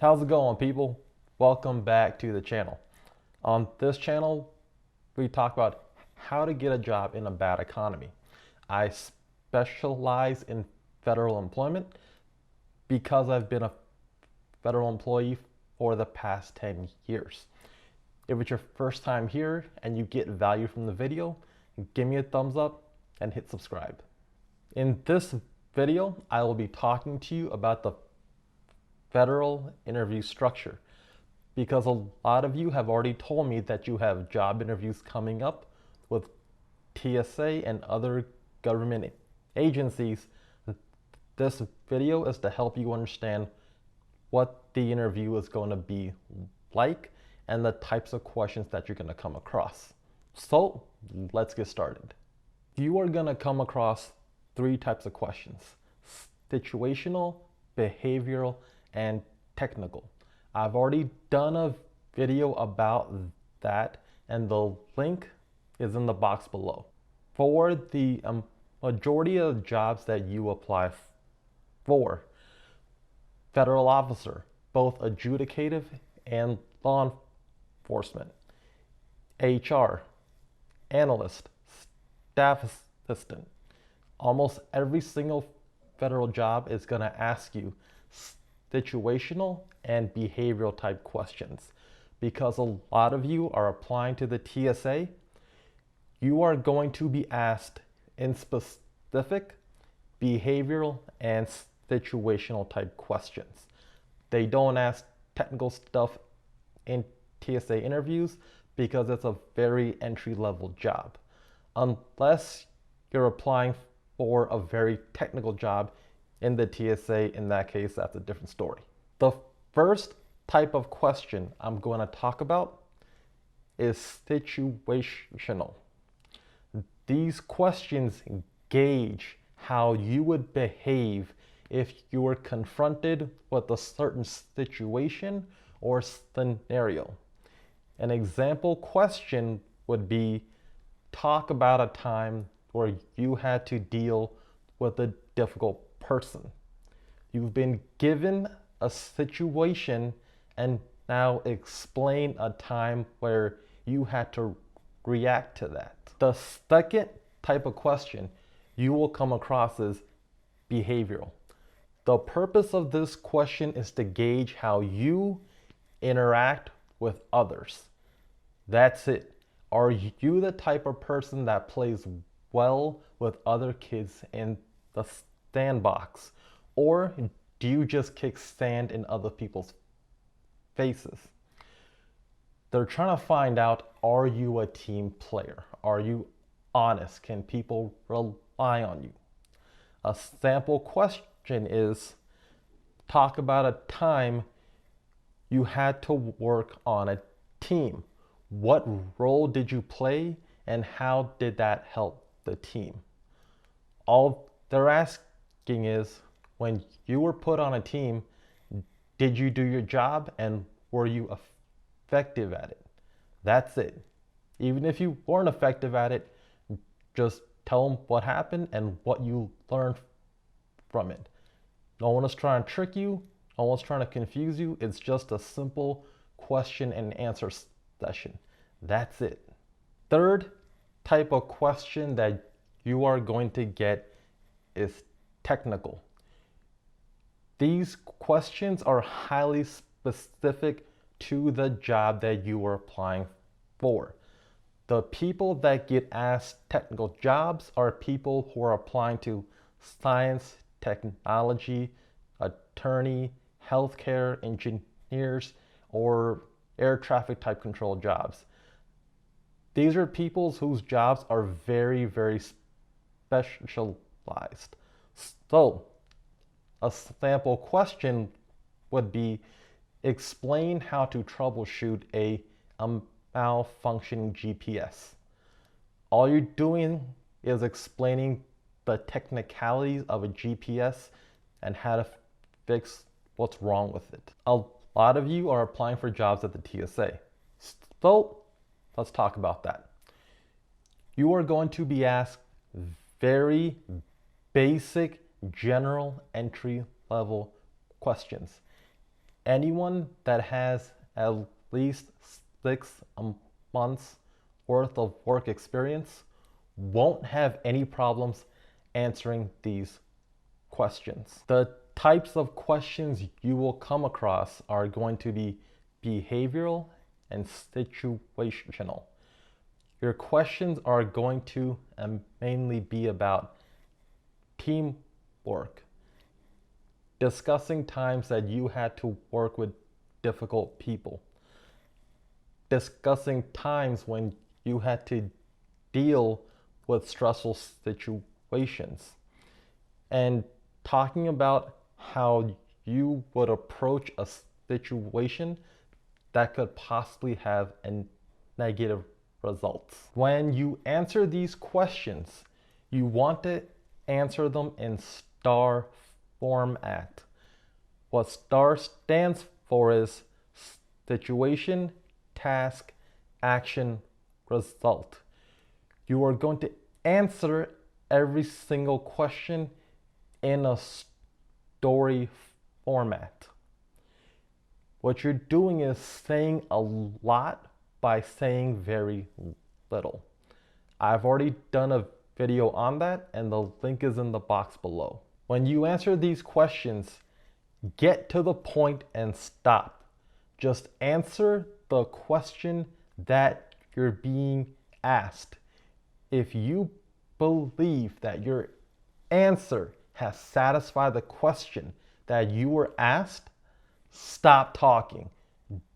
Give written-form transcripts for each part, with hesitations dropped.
How's it going, people? Welcome back to the channel. On this channel, we talk about how to get a job in a bad economy. I specialize in federal employment because I've been a federal employee for the past 10 years. If it's your first time here and you get value from the video, give me a thumbs up and hit subscribe. In this video, I will be talking to you about the federal interview structure, because a lot of you have already told me that you have job interviews coming up with TSA and other government agencies. This video is to help you understand what the interview is going to be like and the types of questions that you're going to come across. So let's get started. You are going to come across three types of questions: situational, behavioral, and technical. I've already done a video about that, and the link is in the box below. For the majority of jobs that you apply for, federal officer, both adjudicative and law enforcement, HR, analyst, staff assistant, almost every single federal job is going to ask you situational and behavioral type questions. Because a lot of you are applying to the TSA, you are going to be asked in specific behavioral and situational type questions. They don't ask technical stuff in TSA interviews because it's a very entry-level job. Unless you're applying for a very technical job in the TSA, in that case, that's a different story. The first type of question I'm going to talk about is situational. These questions gauge how you would behave if you were confronted with a certain situation or scenario. An example question would be, talk about a time where you had to deal with a difficult person. You've been given a situation and now explain a time where you had to react to that. The second type of question you will come across is behavioral. The purpose of this question is to gauge how you interact with others. That's it. Are you the type of person that plays well with other kids in the sandbox, or do you just kick sand in other people's faces? They're trying to find out, are you a team player? Are you honest? Can people rely on you? A sample question is, talk about a time you had to work on a team. What role did you play and how did that help the team? All they're asking is, when you were put on a team, did you do your job and were you effective at it? That's it. Even if you weren't effective at it, just tell them what happened and what you learned from it. No one is trying to trick you. No one's trying to confuse you. It's just a simple question and answer session. That's it. Third type of question that you are going to get is technical. These questions are highly specific to the job that you are applying for. The people that get asked technical jobs are people who are applying to science, technology, attorney, healthcare, engineers, or air traffic type control jobs. These are people whose jobs are very, very specialized. So, a sample question would be, explain how to troubleshoot a malfunctioning GPS. All you're doing is explaining the technicalities of a GPS and how to fix what's wrong with it. A lot of you are applying for jobs at the TSA. So, let's talk about that. You are going to be asked very basic, general, entry-level questions. Anyone that has at least 6 months worth of work experience won't have any problems answering these questions. The types of questions you will come across are going to be behavioral and situational. Your questions are going to mainly be about teamwork, discussing times that you had to work with difficult people, discussing times when you had to deal with stressful situations, and talking about how you would approach a situation that could possibly have a negative results. When you answer these questions, you want to answer them in STAR format. What STAR stands for is situation, task, action, result. You are going to answer every single question in a story format. What you're doing is saying a lot by saying very little. I've already done a video on that, and the link is in the box below. When you answer these questions, get to the point and stop. Just answer the question that you're being asked. If you believe that your answer has satisfied the question that you were asked, stop talking.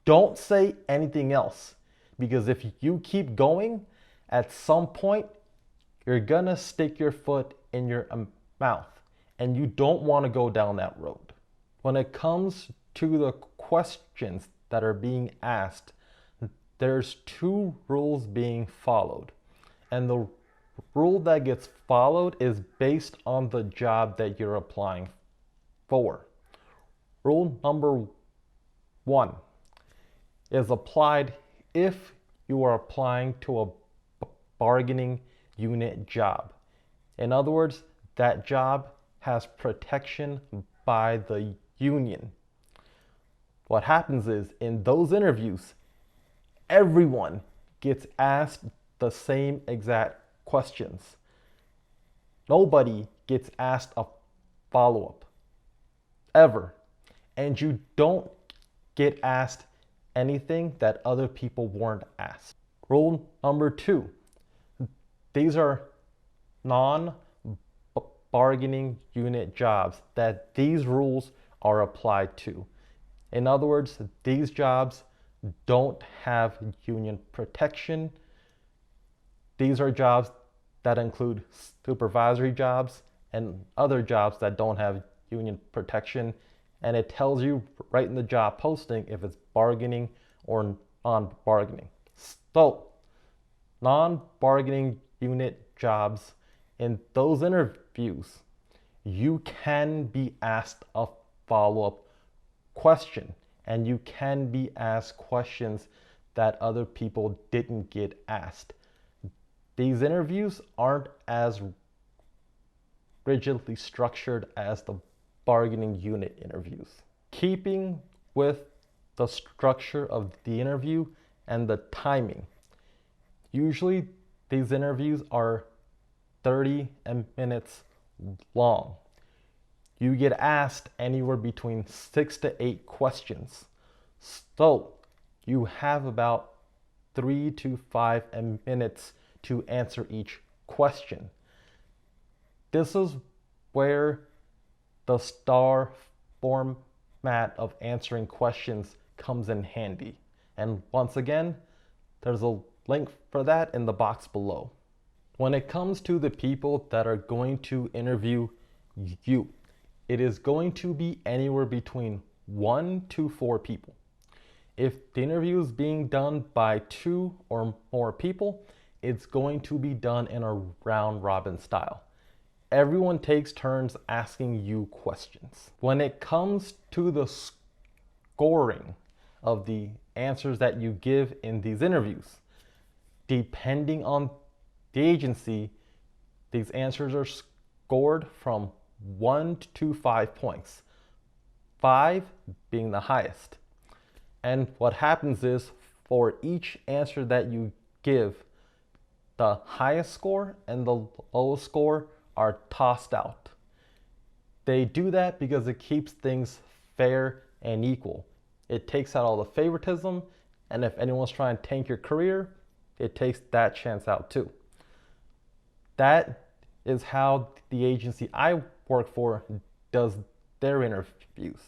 Don't say anything else, because if you keep going, at some point, you're gonna stick your foot in your mouth, and you don't wanna go down that road. When it comes to the questions that are being asked, there's 2 rules being followed. And the rule that gets followed is based on the job that you're applying for. Rule number 1 is applied if you are applying to a bargaining unit job. In other words, that job has protection by the union. What happens is, in those interviews, everyone gets asked the same exact questions. Nobody gets asked a follow-up, ever. And you don't get asked anything that other people weren't asked. Rule number 2, these are non-bargaining unit jobs that these rules are applied to. In other words, these jobs don't have union protection. These are jobs that include supervisory jobs and other jobs that don't have union protection. And it tells you right in the job posting if it's bargaining or non-bargaining. So, non-bargaining unit jobs, in those interviews, you can be asked a follow-up question, and you can be asked questions that other people didn't get asked. These interviews aren't as rigidly structured as the bargaining unit interviews. Keeping with the structure of the interview and the timing. Usually these interviews are 30 minutes long. You get asked anywhere between 6 to 8 questions. So you have about 3 to 5 minutes to answer each question. This is where the STAR format of answering questions comes in handy. And once again, there's a link for that in the box below. When it comes to the people that are going to interview you, it is going to be anywhere between 1 to 4 people. If the interview is being done by 2 or more people, it's going to be done in a round robin style. Everyone takes turns asking you questions. When it comes to the scoring of the answers that you give in these interviews, depending on the agency, these answers are scored from 1 to 5 points. 5 being the highest. And what happens is, for each answer that you give, the highest score and the lowest score are tossed out. They do that because it keeps things fair and equal. It takes out all the favoritism, and if anyone's trying to tank your career, it takes that chance out too. That is how the agency I work for does their interviews.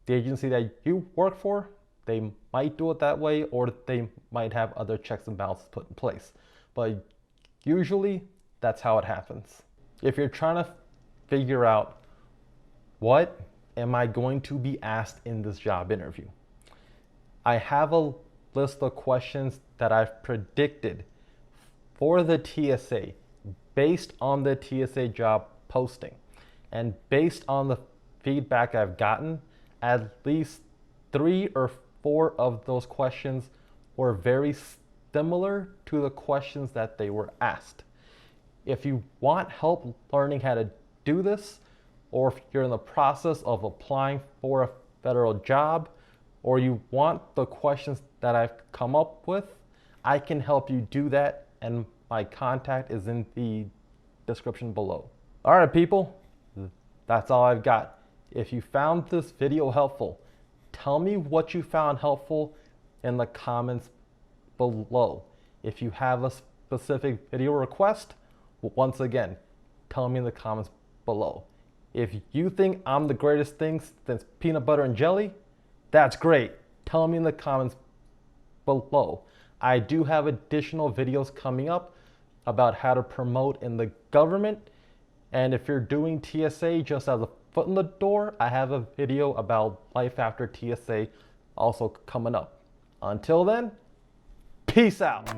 The agency that you work for, they might do it that way, or they might have other checks and balances put in place. But usually, that's how it happens. If you're trying to figure out, what am I going to be asked in this job interview? I have a list of questions that I've predicted for the TSA based on the TSA job posting. And based on the feedback I've gotten, at least 3 or 4 of those questions were very similar to the questions that they were asked. If you want help learning how to do this, or if you're in the process of applying for a federal job, or you want the questions that I've come up with, I can help you do that, and my contact is in the description below. All right, people, that's all I've got. If you found this video helpful, tell me what you found helpful in the comments below. If you have a specific video request, once again, tell me in the comments below. If you think I'm the greatest thing since peanut butter and jelly, that's great. Tell me in the comments below. I do have additional videos coming up about how to promote in the government. And if you're doing TSA just as a foot in the door, I have a video about life after TSA also coming up. Until then, peace out.